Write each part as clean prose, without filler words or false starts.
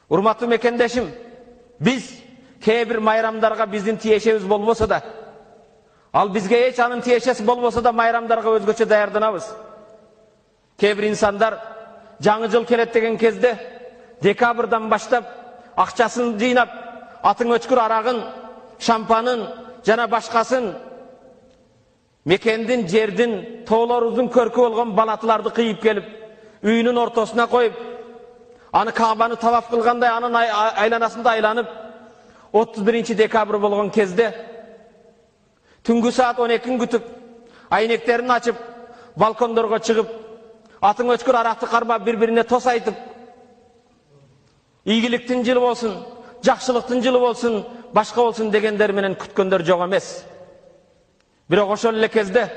Урматтуу мекендешим, biz kee bir mayramdarga bizdin tiyешебиз болбосо да, al bizge hiç anın tiyешеси болбосо да mayramdarga özgöçe dayardanabız. Kee bir insanlar жаңы жыл келет деген кезде декабрдан баштап акчасын жыйнап, атың өчкүр арагын, шампанын жана башкасын мекендин, жердин, тоолорубуздун көркү болгон балатыларды кыйып келип, үйүнүн ортосуна коюп, аны Кабаны таваф кылгандай анын айланасында айланып, 31 декабрь болгон кезде түнгү саат 12-н күтүп, айнектерин ачып, балкондорго чыгып, атың өчкүр аракты кармап, бири-бирине тос айтып, ийгиликтин жылы болсун, жакшылыктын жылы болсун, башка болсун дегендер менен күткөндөр жок эмес. Бирок ошол эле кезде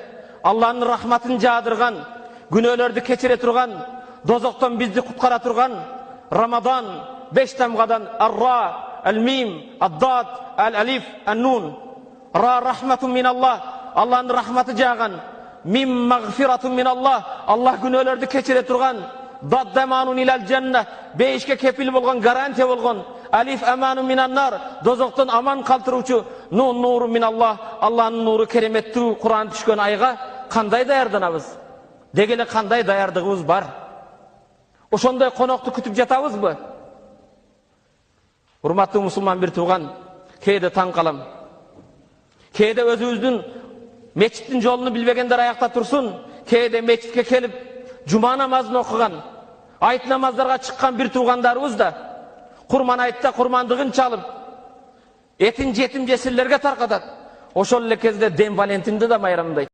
Алланын рахматын жаадырган, күнөөлөрдү кечире турган, дозоктон бизди куткара турган Рамадан 5 тамгадан ар-ра, ал-мим, ад-дад, ал-алиф, ан-нун. Ра рахматун мин Аллах, Алланын рахматы жааган. Мим магфиратун мин Аллах, Аллах күнөөлөрдү кечире турган. Дад даманун илал жанна, бейишке кепил болгон, гарантия болгон. Алиф аманун минан-нар, дозоктон аман калтыруучу. Нун нуру мин Аллах, Алланын нуру кереметтүү Куран түшкөн айга кандай даярданабыз? Деги эле кандай даярдыгыбыз бар? Ошондой конокту күтүп жатабызбы? Урматтуу мусулман бир тууган, кээде таң калам. Кээде өзүбүздүн мечиттин жолуну билбегендер аякта турсун, кээде мечитке келип жума намазын окуган, айт намаздарга чыккан бир туугандарыбыз да курман айтта курмандыгын чалып, этин жетим жесирлерге таркатат. Ошол эле кезде Ден Валентинди да майрамдайт.